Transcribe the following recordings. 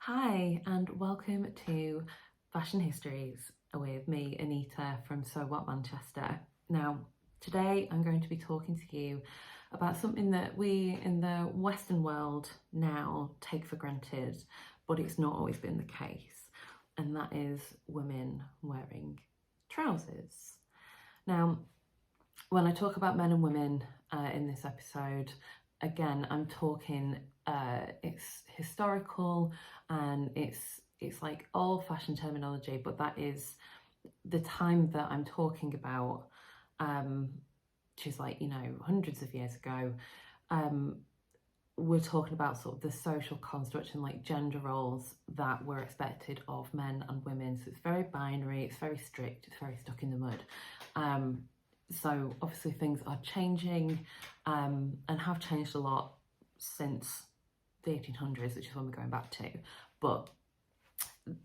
Hi, and welcome to Fashion Histories with me, Anita from So What Manchester. Now, today I'm going to be talking to you about something that we in the Western world now take for granted, but it's not always been the case, and that is women wearing trousers. Now, when I talk about men and women in this episode, again, I'm talking it's historical and it's like old fashioned terminology, but that is the time that I'm talking about, which is like, hundreds of years ago. We're talking about sort of the social construct and like gender roles that were expected of men and women. So it's very binary, it's very strict, it's very stuck in the mud. So obviously things are changing and have changed a lot since the 1800s, which is when we're going back to. But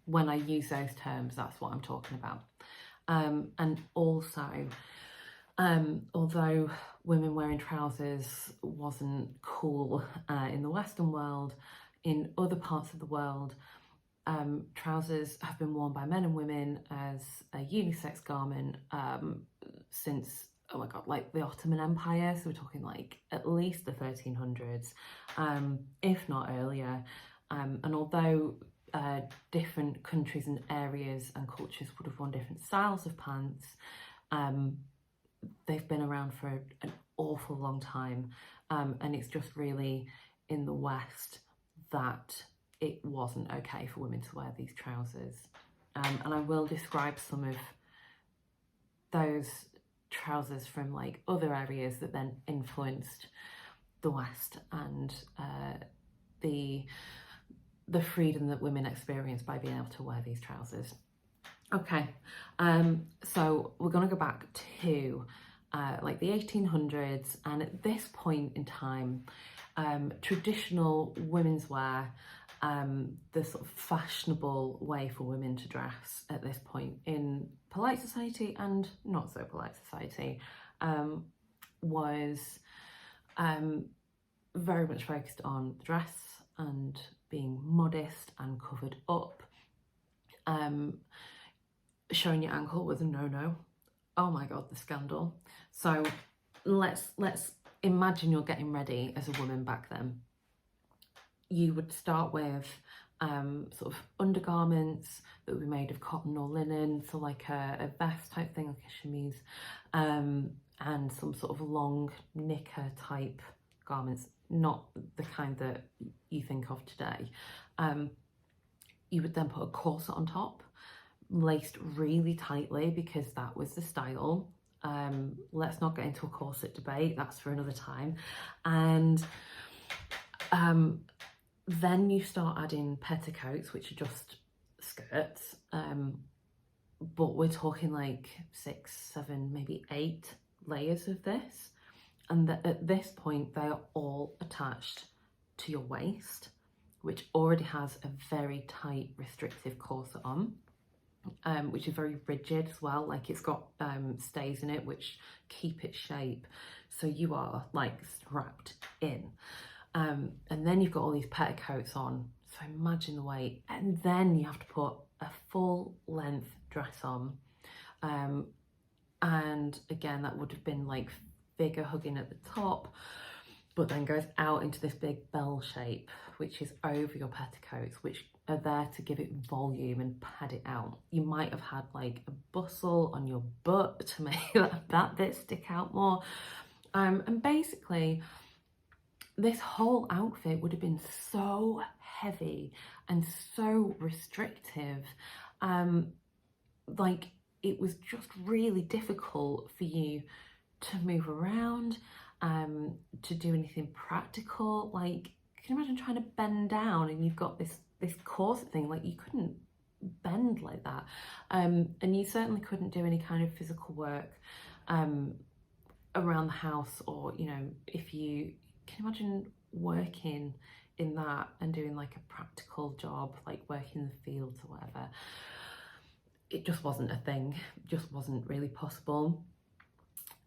when I use those terms, that's what I'm talking about. And also, although women wearing trousers wasn't cool in the Western world, in other parts of the world, trousers have been worn by men and women as a unisex garment since, oh my god, like the Ottoman Empire. So we're talking like at least the 1300s, if not earlier. And although different countries and areas and cultures would have worn different styles of pants, they've been around for an awful long time. And it's just really in the West that it wasn't okay for women to wear these trousers. And I will describe some of those trousers from like other areas that then influenced the West and the freedom that women experienced by being able to wear these trousers. Okay, so we're going to go back to like the 1800s, and at this point in time, traditional women's wear, the sort of fashionable way for women to dress at this point in polite society and not so polite society, was very much focused on the dress and being modest and covered up. Showing your ankle was a no-no. Oh my god, the scandal. So let's imagine you're getting ready as a woman back then. You would start with sort of undergarments that would be made of cotton or linen, so like a vest type thing, like a chemise, and some sort of long knicker type garments, not the kind that you think of today. You would then put a corset on top, laced really tightly because that was the style. Let's not get into a corset debate, that's for another time. And then you start adding petticoats, which are just skirts, but we're talking like 6, 7, maybe 8 layers of this, and at this point they are all attached to your waist, which already has a very tight restrictive corset on, which is very rigid as well, like it's got stays in it which keep its shape, so you are like strapped in. And then you've got all these petticoats on, so imagine the weight, and then you have to put a full length dress on, and again that would have been like figure hugging at the top, but then goes out into this big bell shape which is over your petticoats, which are there to give it volume and pad it out. You might have had like a bustle on your butt to make that bit stick out more, and basically this whole outfit would have been so heavy and so restrictive, like it was just really difficult for you to move around, to do anything practical. Like, can you imagine trying to bend down and you've got this corset thing? Like, you couldn't bend like that, and you certainly couldn't do any kind of physical work around the house, or if you can imagine working in that and doing like a practical job, like working in the fields or whatever. It just wasn't a thing, just wasn't really possible.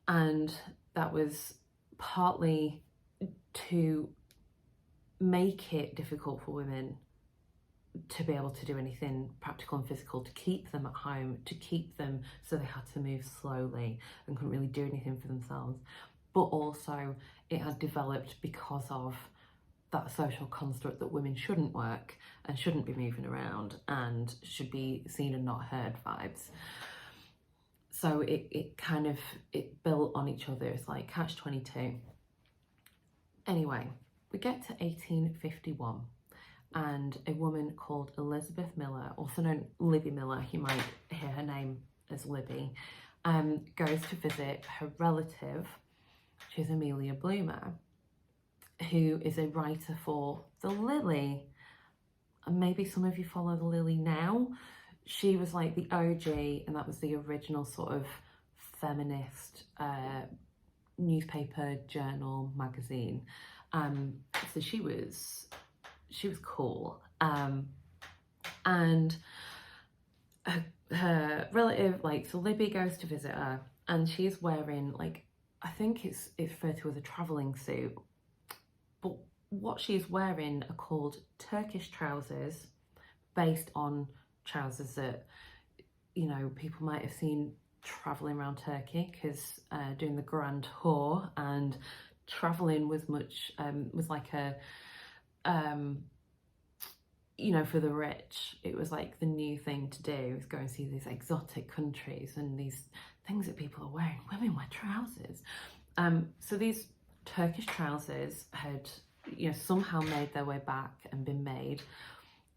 And that was partly to make it difficult for women to be able to do anything practical and physical, to keep them at home, to keep them, so they had to move slowly and couldn't really do anything for themselves. But also it had developed because of that social construct that women shouldn't work and shouldn't be moving around and should be seen and not heard vibes. So it kind of, it built on each other. It's like catch-22. Anyway, we get to 1851 and a woman called Elizabeth Miller, also known Libby Miller, you might hear her name as Libby, goes to visit her relative. She's Amelia Bloomer, who is a writer for The Lily. And maybe some of you follow The Lily now. She was like the OG, and that was the original sort of feminist newspaper, journal, magazine. So she was cool. And her relative, like, so Libby goes to visit her, and she's wearing, like, I think it's referred to as a travelling suit, but what she's wearing are called Turkish trousers, based on trousers that, you know, people might have seen travelling around Turkey, because doing the grand tour, and travelling was much, was like a, you know, for the rich, it was like the new thing to do, is go and see these exotic countries and these things that people are wearing. Women wear trousers. So these Turkish trousers had, you know, somehow made their way back and been made,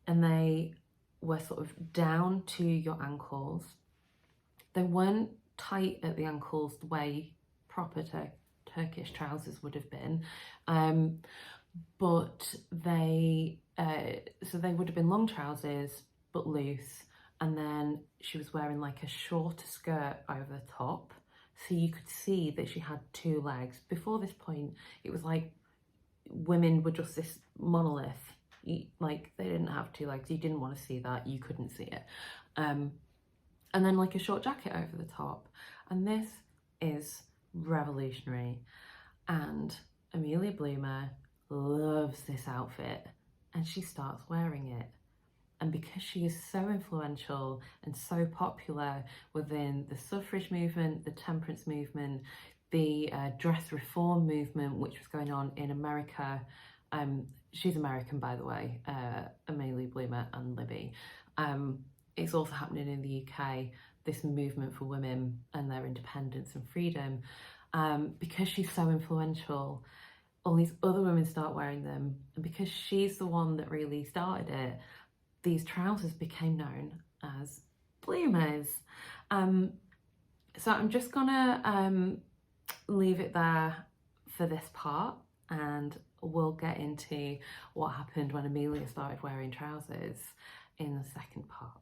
and they were sort of down to your ankles. They weren't tight at the ankles the way proper Turkish trousers would have been, but they so they would have been long trousers but loose, and then she was wearing like a shorter skirt over the top, so you could see that she had two legs. Before this point, it was like women were just this monolith. Like, they didn't have two legs. You didn't want to see that. You couldn't see it. And then like a short jacket over the top. And this is revolutionary. And Amelia Bloomer loves this outfit, and she starts wearing it. And because she is so influential and so popular within the suffrage movement, the temperance movement, the dress reform movement, which was going on in America. She's American, by the way, Amelia Bloomer and Libby. It's also happening in the UK, this movement for women and their independence and freedom. Because she's so influential, all these other women start wearing them. And because she's the one that really started it, these trousers became known as bloomers. So I'm just gonna leave it there for this part, and we'll get into what happened when Amelia started wearing trousers in the second part.